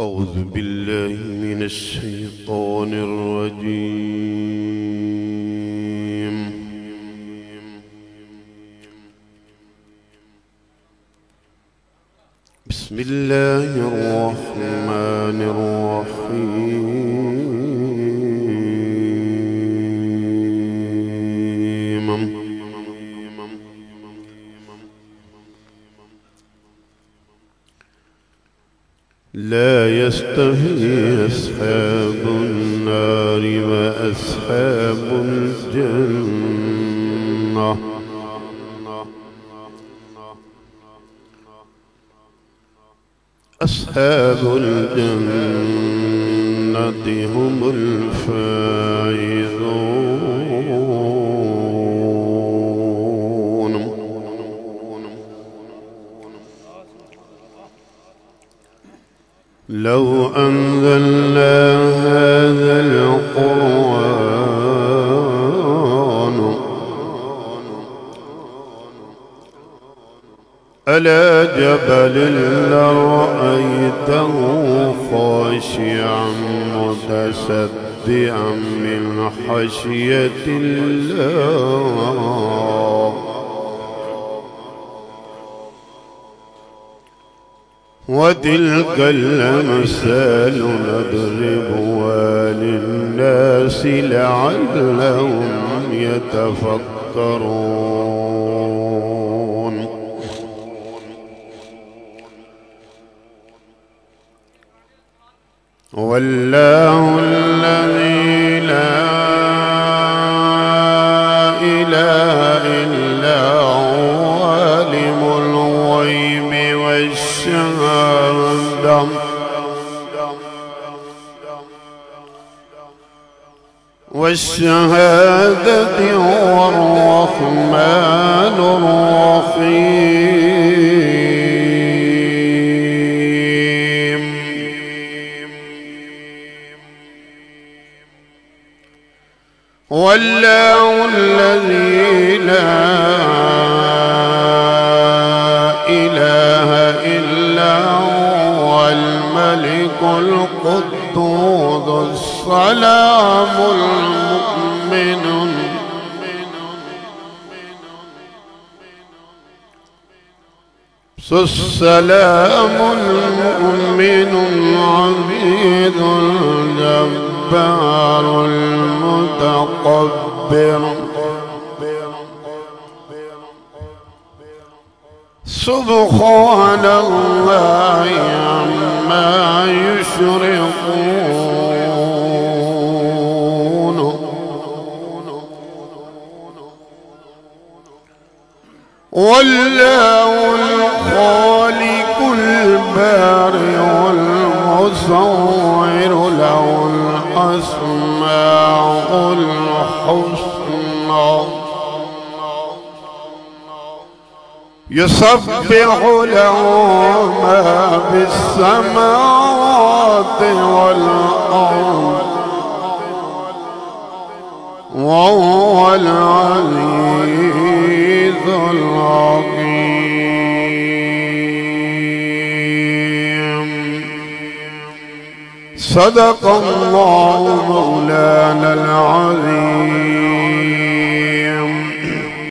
أعوذ بالله من الشيطان الرجيم. بسم الله الرحمن الرحيم. لا يستوي أصحاب النار وأصحاب الجنة. أصحاب الجنة هم الفائزون. لو أنزلنا هذا القرآن على جبل لرأيته خاشعا متصدعا من خشية الله. وتلك الأمثال نضربها للناس لعلهم يتفكرون. والله الذي لا إله إلا هو عالم الغيب والشهادة هو الرحمن الرحيم. والله الذي لا إله إلا هو الملك القدوس السلام المؤمن العزيز الجبار المتكبر. سبحان الله عما يشركون. والله الخالق البارئ المصور له الأسماء الحسنى. يسبح له ما في السماوات والأرض وهو العزيز الحكيم. صدق الله مولانا العظيم.